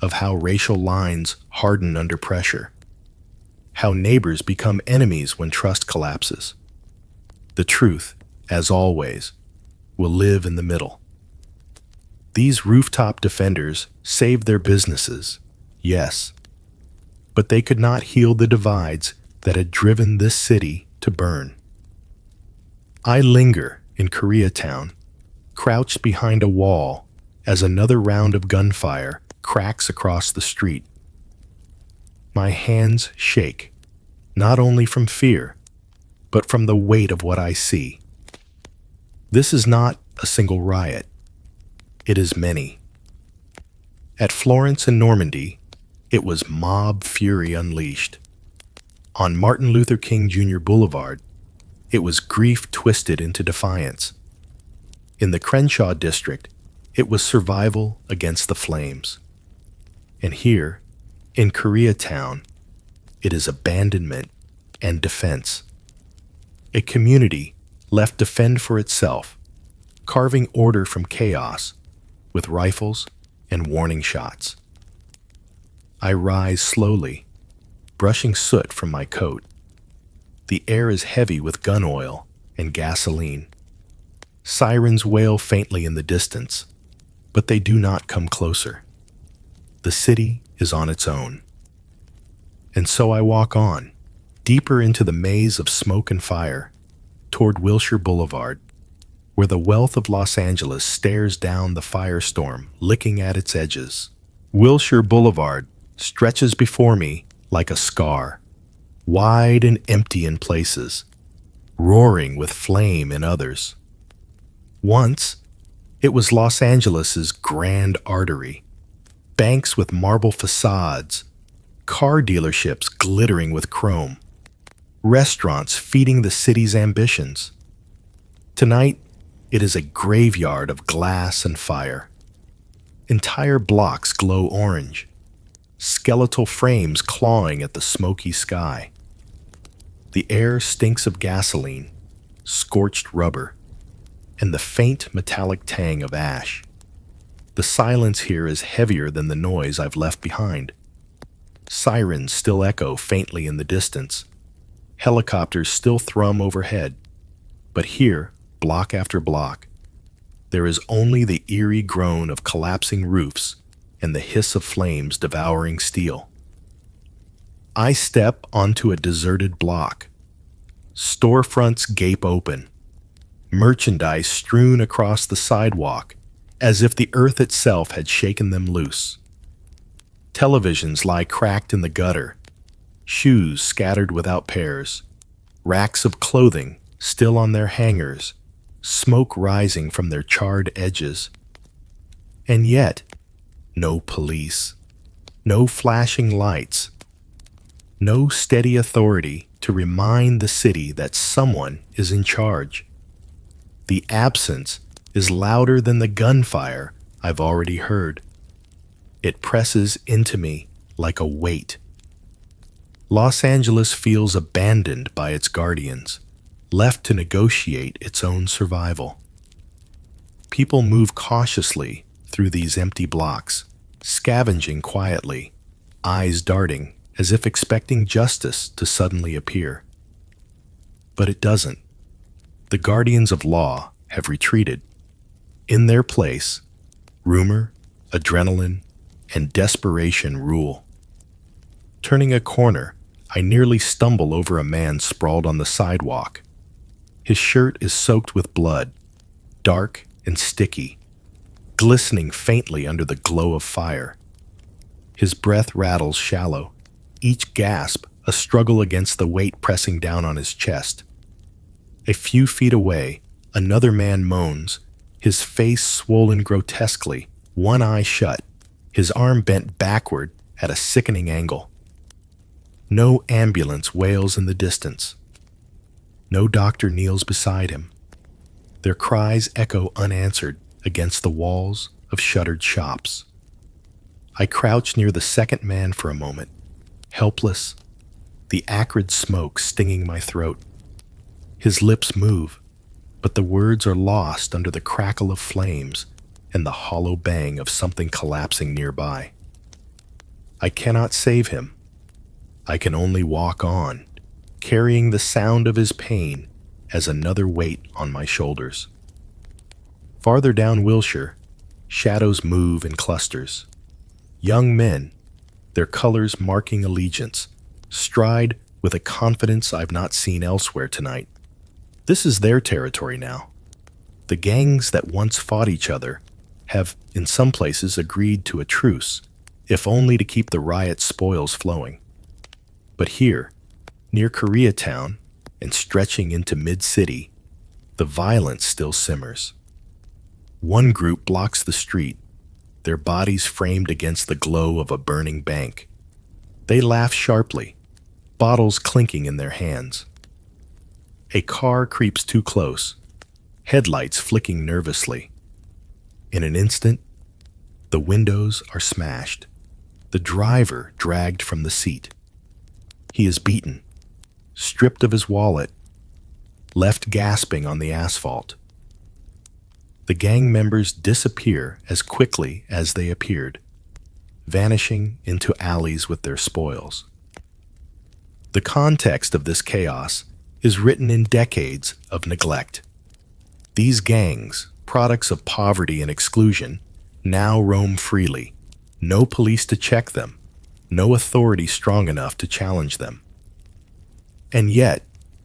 of how racial lines harden under pressure, how neighbors become enemies when trust collapses. The truth, as always, will live in the middle. These rooftop defenders saved their businesses, yes, but they could not heal the divides that had driven this city to burn. I linger in Koreatown, crouched behind a wall as another round of gunfire cracks across the street. My hands shake, not only from fear, but from the weight of what I see. This is not a single riot. It is many. At Florence and Normandy, it was mob fury unleashed. On Martin Luther King Jr. Boulevard, it was grief twisted into defiance. In the Crenshaw district, it was survival against the flames. And here, in Koreatown, it is abandonment and defense. A community left to fend for itself, carving order from chaos with rifles and warning shots. I rise slowly, brushing soot from my coat. The air is heavy with gun oil and gasoline. Sirens wail faintly in the distance, but they do not come closer. The city is on its own. And so I walk on, deeper into the maze of smoke and fire, toward Wilshire Boulevard, where the wealth of Los Angeles stares down the firestorm, licking at its edges. Wilshire Boulevard stretches before me like a scar, wide and empty in places, roaring with flame in others. Once, it was Los Angeles's grand artery, banks with marble facades, car dealerships glittering with chrome, restaurants feeding the city's ambitions. Tonight, it is a graveyard of glass and fire. Entire blocks glow orange, skeletal frames clawing at the smoky sky. The air stinks of gasoline, scorched rubber, and the faint metallic tang of ash. The silence here is heavier than the noise I've left behind. Sirens still echo faintly in the distance. Helicopters still thrum overhead. But here, block after block, there is only the eerie groan of collapsing roofs and the hiss of flames devouring steel. I step onto a deserted block. Storefronts gape open. Merchandise strewn across the sidewalk, as if the earth itself had shaken them loose. Televisions lie cracked in the gutter, shoes scattered without pairs, racks of clothing still on their hangers, smoke rising from their charred edges. And yet, no police, no flashing lights, no steady authority to remind the city that someone is in charge. The absence is louder than the gunfire I've already heard. It presses into me like a weight. Los Angeles feels abandoned by its guardians, left to negotiate its own survival. People move cautiously through these empty blocks, scavenging quietly, eyes darting as if expecting justice to suddenly appear. But it doesn't. The guardians of law have retreated. In their place, rumor, adrenaline, and desperation rule. Turning a corner, I nearly stumble over a man sprawled on the sidewalk. His shirt is soaked with blood, dark and sticky, glistening faintly under the glow of fire. His breath rattles shallow, each gasp a struggle against the weight pressing down on his chest. A few feet away, another man moans, his face swollen grotesquely, one eye shut, his arm bent backward at a sickening angle. No ambulance wails in the distance. No doctor kneels beside him. Their cries echo unanswered against the walls of shuttered shops. I crouch near the second man for a moment, helpless, the acrid smoke stinging my throat. His lips move, but the words are lost under the crackle of flames and the hollow bang of something collapsing nearby. I cannot save him. I can only walk on, carrying the sound of his pain as another weight on my shoulders. Farther down Wilshire, shadows move in clusters. Young men, their colors marking allegiance, stride with a confidence I've not seen elsewhere tonight. This is their territory now. The gangs that once fought each other have, in some places, agreed to a truce, if only to keep the riot spoils flowing. But here, near Koreatown and stretching into mid-city, the violence still simmers. One group blocks the street, their bodies framed against the glow of a burning bank. They laugh sharply, bottles clinking in their hands. A car creeps too close, headlights flicking nervously. In an instant, the windows are smashed, the driver dragged from the seat. He is beaten, stripped of his wallet, left gasping on the asphalt. The gang members disappear as quickly as they appeared, vanishing into alleys with their spoils. The context of this chaos is written in decades of neglect. These gangs, products of poverty and exclusion, now roam freely. No police to check them, no authority strong enough to challenge them. And yet,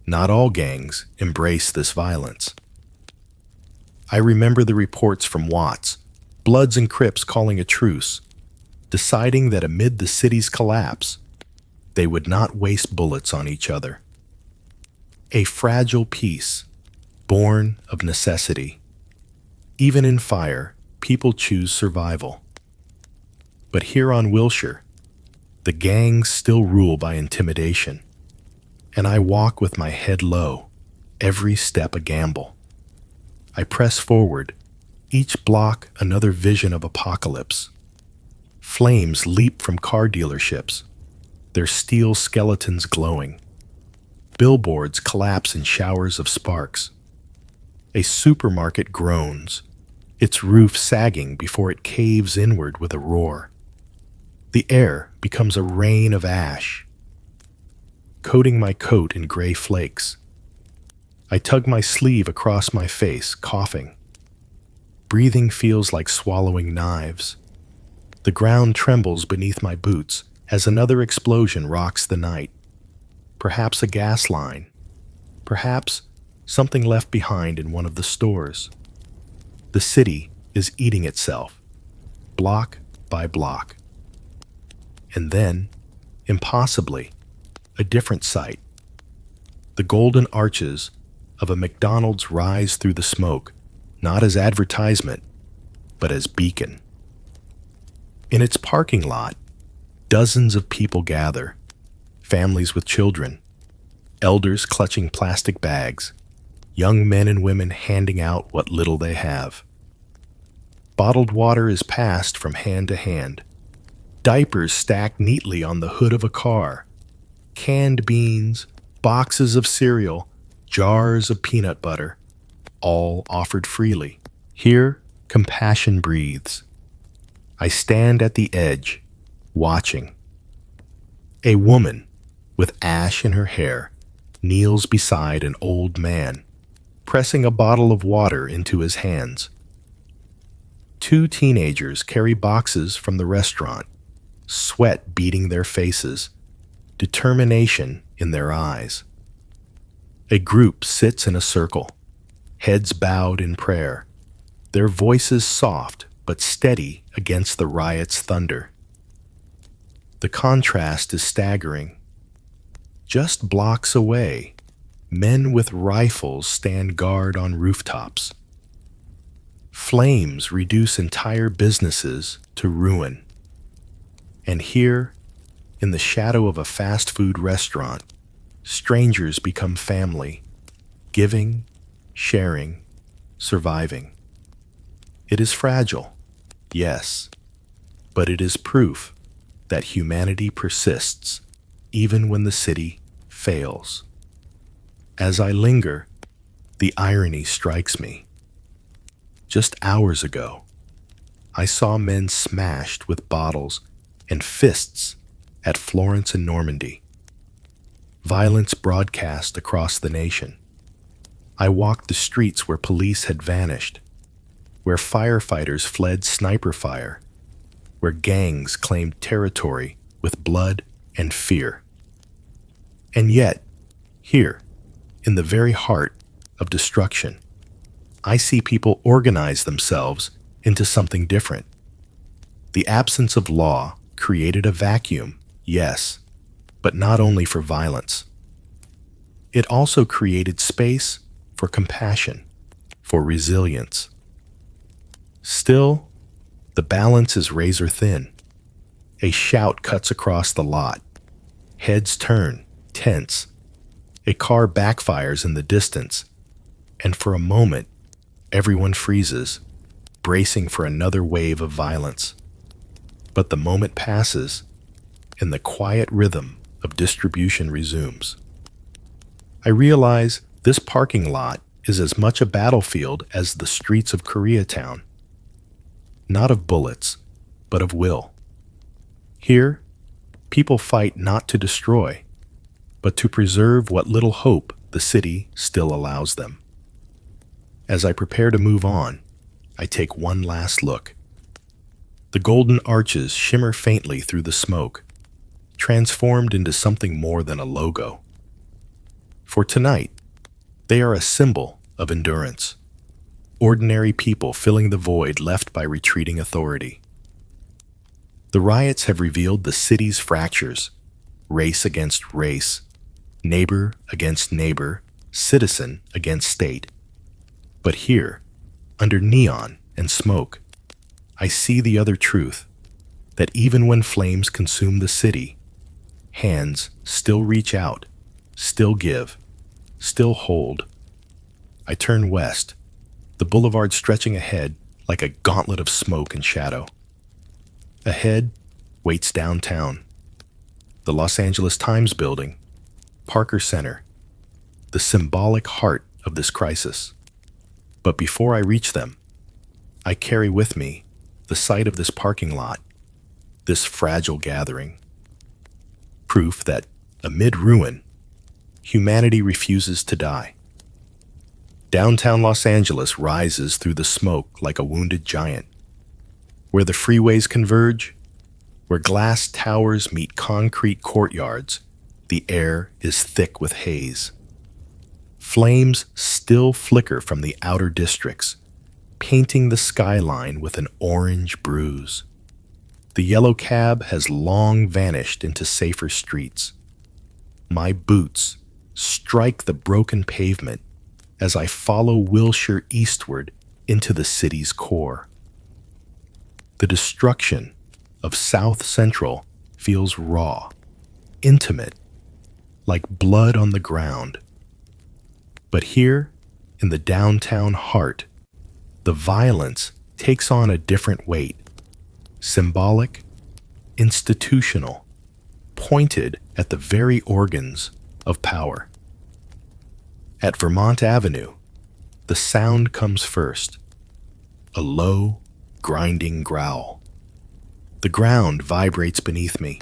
not all gangs embrace this violence. I remember the reports from Watts, Bloods and Crips calling a truce, deciding that amid the city's collapse, they would not waste bullets on each other. A fragile peace, born of necessity. Even in fire, people choose survival. But here on Wilshire, the gangs still rule by intimidation, and I walk with my head low, every step a gamble. I press forward, each block another vision of apocalypse. Flames leap from car dealerships, their steel skeletons glowing. Billboards collapse in showers of sparks. A supermarket groans, its roof sagging before it caves inward with a roar. The air becomes a rain of ash, coating my coat in gray flakes. I tug my sleeve across my face, coughing. Breathing feels like swallowing knives. The ground trembles beneath my boots as another explosion rocks the night. Perhaps a gas line. Perhaps something left behind in one of the stores. The city is eating itself, block by block. And then, impossibly, a different sight. The golden arches of a McDonald's rise through the smoke, not as advertisement, but as beacon. In its parking lot, dozens of people gather, families with children, elders clutching plastic bags, young men and women handing out what little they have. Bottled water is passed from hand to hand. Diapers stacked neatly on the hood of a car. Canned beans, boxes of cereal, jars of peanut butter, all offered freely. Here, compassion breathes. I stand at the edge, watching. A woman, with ash in her hair, kneels beside an old man, pressing a bottle of water into his hands. Two teenagers carry boxes from the restaurant, sweat beading their faces, determination in their eyes. A group sits in a circle, heads bowed in prayer, their voices soft but steady against the riot's thunder. The contrast is staggering. Just blocks away, men with rifles stand guard on rooftops. Flames reduce entire businesses to ruin. And here, in the shadow of a fast food restaurant, strangers become family, giving, sharing, surviving. It is fragile, yes, but it is proof that humanity persists even when the city fails. As I linger, the irony strikes me. Just hours ago, I saw men smashed with bottles and fists at Florence and Normandy. Violence broadcast across the nation. I walked the streets where police had vanished, where firefighters fled sniper fire, where gangs claimed territory with blood and fear. And yet, here, in the very heart of destruction, I see people organize themselves into something different. The absence of law created a vacuum, yes, but not only for violence. It also created space for compassion, for resilience. Still, the balance is razor thin. A shout cuts across the lot. Heads turn, tense. A car backfires in the distance, and for a moment, everyone freezes, bracing for another wave of violence. But the moment passes, and the quiet rhythm of distribution resumes. I realize this parking lot is as much a battlefield as the streets of Koreatown. Not of bullets, but of will. Here, people fight not to destroy, but to preserve what little hope the city still allows them. As I prepare to move on, I take one last look. The golden arches shimmer faintly through the smoke, transformed into something more than a logo. For tonight, they are a symbol of endurance. Ordinary people filling the void left by retreating authority. The riots have revealed the city's fractures, race against race, neighbor against neighbor, citizen against state. But here, under neon and smoke, I see the other truth, that even when flames consume the city, hands still reach out, still give, still hold. I turn west, the boulevard stretching ahead like a gauntlet of smoke and shadow. Ahead waits downtown, the Los Angeles Times building, Parker Center, the symbolic heart of this crisis. But before I reach them, I carry with me the sight of this parking lot, this fragile gathering. Proof that, amid ruin, humanity refuses to die. Downtown Los Angeles rises through the smoke like a wounded giant. Where the freeways converge, where glass towers meet concrete courtyards, the air is thick with haze. Flames still flicker from the outer districts, painting the skyline with an orange bruise. The yellow cab has long vanished into safer streets. My boots strike the broken pavement as I follow Wilshire eastward into the city's core. The destruction of South Central feels raw, intimate, like blood on the ground. But here, in the downtown heart, the violence takes on a different weight, symbolic, institutional, pointed at the very organs of power. At Vermont Avenue, the sound comes first, a low, grinding growl. The ground vibrates beneath me.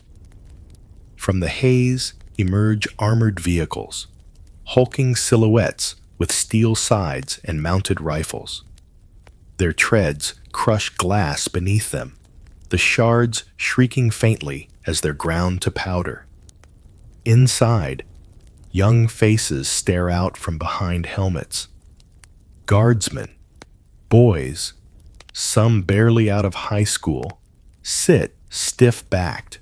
From the haze emerge armored vehicles, hulking silhouettes with steel sides and mounted rifles. Their treads crush glass beneath them, the shards shrieking faintly as they're ground to powder. Inside, young faces stare out from behind helmets. Guardsmen, boys, some barely out of high school, sit stiff-backed,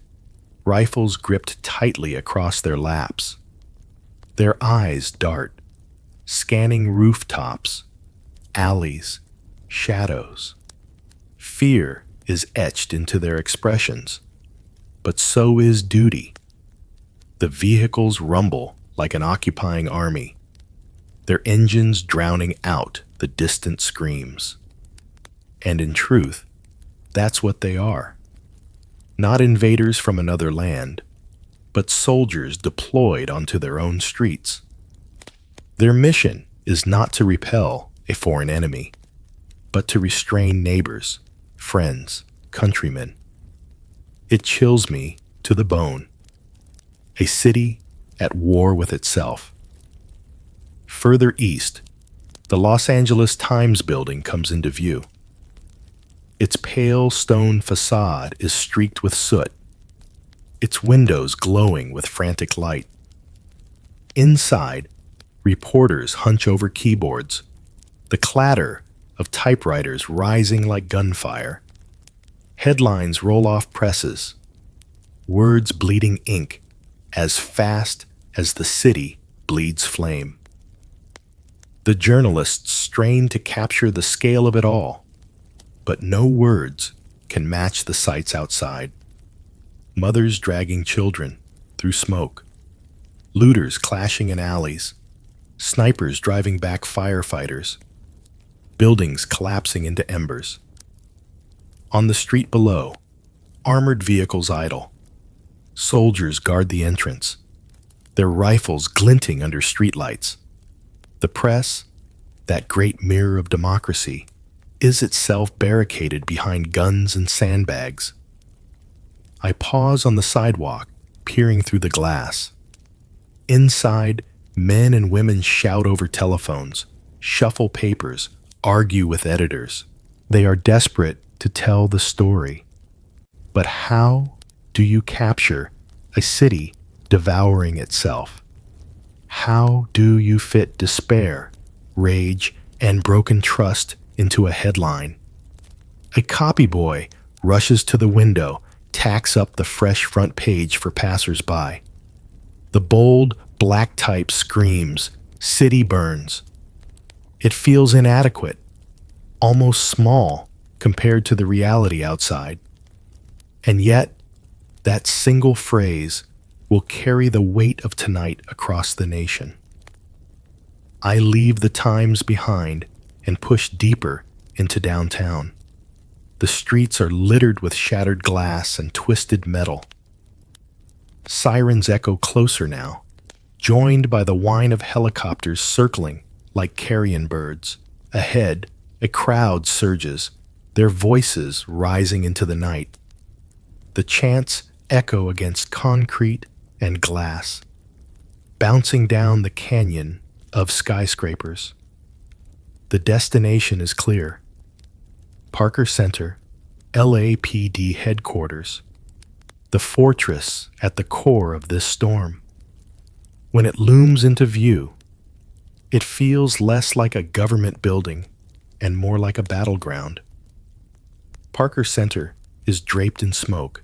rifles gripped tightly across their laps. Their eyes dart, scanning rooftops, alleys, shadows. Fear is etched into their expressions, but so is duty. The vehicles rumble like an occupying army, their engines drowning out the distant screams. And in truth, that's what they are. Not invaders from another land, but soldiers deployed onto their own streets. Their mission is not to repel a foreign enemy, but to restrain neighbors, friends, countrymen. It chills me to the bone. A city at war with itself. Further east, the Los Angeles Times building comes into view. Its pale stone facade is streaked with soot, its windows glowing with frantic light. Inside, reporters hunch over keyboards, the clatter of typewriters rising like gunfire. Headlines roll off presses, words bleeding ink as fast as the city bleeds flame. The journalists strain to capture the scale of it all, but no words can match the sights outside. Mothers dragging children through smoke, looters clashing in alleys, snipers driving back firefighters, buildings collapsing into embers. On the street below, armored vehicles idle. Soldiers guard the entrance, their rifles glinting under streetlights. The press, that great mirror of democracy, is itself barricaded behind guns and sandbags. I pause on the sidewalk, peering through the glass. Inside, men and women shout over telephones, shuffle papers, argue with editors. They are desperate to tell the story. But how do you capture a city devouring itself? How do you fit despair, rage, and broken trust into a headline? A copy boy rushes to the window, tacks up the fresh front page for passers-by. The bold, black type screams, "City burns." It feels inadequate, almost small compared to the reality outside. And yet, that single phrase will carry the weight of tonight across the nation. I leave the Times behind and push deeper into downtown. The streets are littered with shattered glass and twisted metal. Sirens echo closer now, joined by the whine of helicopters circling like carrion birds. Ahead, a crowd surges, their voices rising into the night. The chants echo against concrete and glass, bouncing down the canyon of skyscrapers. The destination is clear. Parker Center, LAPD headquarters, the fortress at the core of this storm. When it looms into view, it feels less like a government building and more like a battleground. Parker Center is draped in smoke,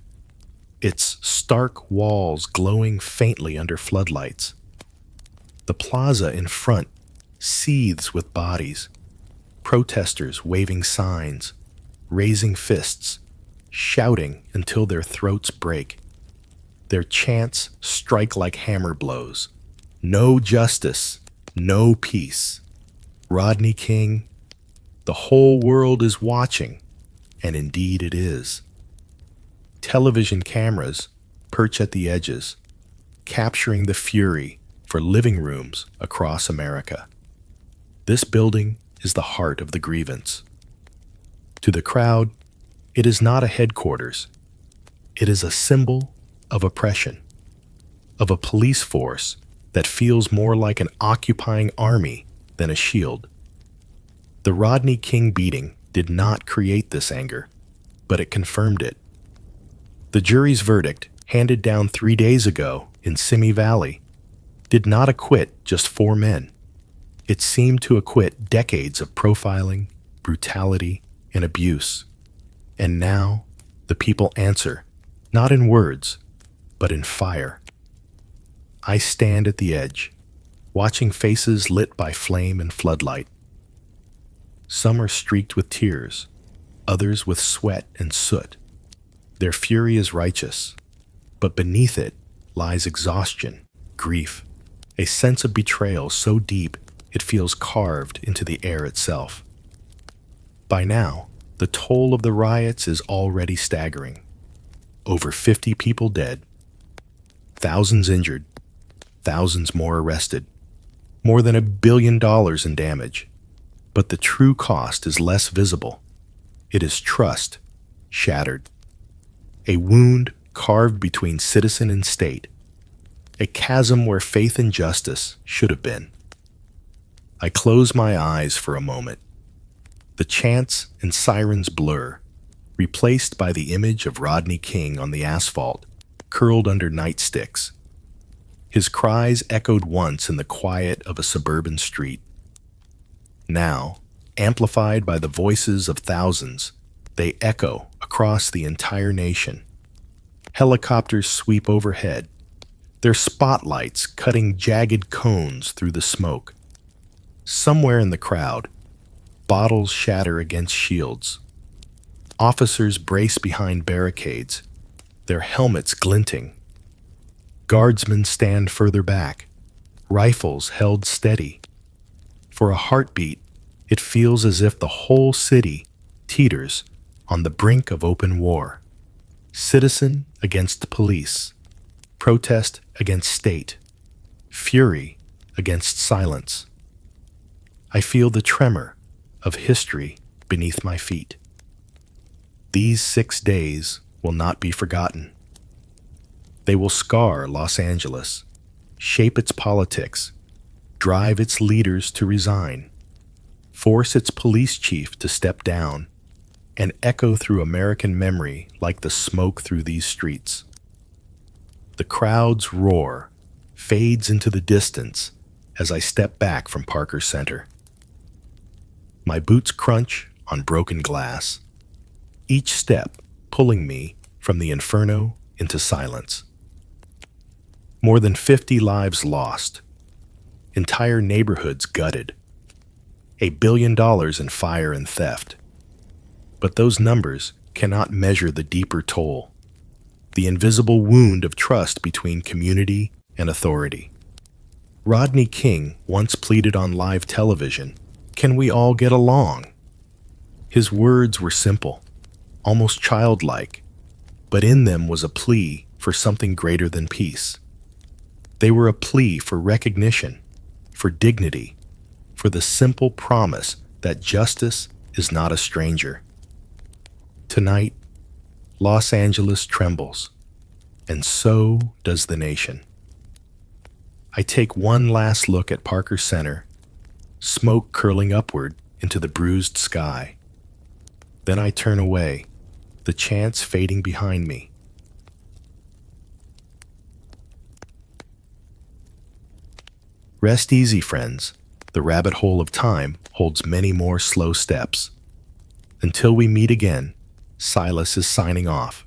its stark walls glowing faintly under floodlights. The plaza in front seethes with bodies, protesters waving signs, raising fists, shouting until their throats break. Their chants strike like hammer blows. No justice, no peace. Rodney King, the whole world is watching, and indeed it is. Television cameras perch at the edges, capturing the fury for living rooms across America. This building is the heart of the grievance. To the crowd, it is not a headquarters. It is a symbol of oppression, of a police force that feels more like an occupying army than a shield. The Rodney King beating did not create this anger, but it confirmed it. The jury's verdict, handed down 3 days ago in Simi Valley, did not acquit just 4 men. It seemed to acquit decades of profiling, brutality, and abuse. And now, the people answer, not in words, but in fire. I stand at the edge, watching faces lit by flame and floodlight. Some are streaked with tears, others with sweat and soot. Their fury is righteous, but beneath it lies exhaustion, grief, a sense of betrayal so deep it feels carved into the air itself. By now, the toll of the riots is already staggering. Over 50 people dead, thousands injured, thousands more arrested, more than $1 billion in damage. But the true cost is less visible. It is trust shattered. A wound carved between citizen and state. A chasm where faith and justice should have been. I close my eyes for a moment. The chants and sirens blur, replaced by the image of Rodney King on the asphalt, curled under nightsticks. His cries echoed once in the quiet of a suburban street. Now, amplified by the voices of thousands, they echo across the entire nation. Helicopters sweep overhead, their spotlights cutting jagged cones through the smoke. Somewhere in the crowd, bottles shatter against shields. Officers brace behind barricades, their helmets glinting. Guardsmen stand further back, rifles held steady. For a heartbeat, it feels as if the whole city teeters on the brink of open war. Citizen against police, protest against state, fury against silence. I feel the tremor of history beneath my feet. These 6 days will not be forgotten. They will scar Los Angeles, shape its politics, drive its leaders to resign, force its police chief to step down, and echo through American memory like the smoke through these streets. The crowd's roar fades into the distance as I step back from Parker Center. My boots crunch on broken glass, each step pulling me from the inferno into silence. More than 50 lives lost, entire neighborhoods gutted, $1 billion in fire and theft. But those numbers cannot measure the deeper toll, the invisible wound of trust between community and authority. Rodney King once pleaded on live television, "Can we all get along?" His words were simple, almost childlike, but in them was a plea for something greater than peace. They were a plea for recognition, for dignity, for the simple promise that justice is not a stranger. Tonight, Los Angeles trembles, and so does the nation. I take one last look at Parker Center, smoke curling upward into the bruised sky. Then I turn away, the chants fading behind me. Rest easy, friends. The rabbit hole of time holds many more slow steps. Until we meet again, Silas is signing off.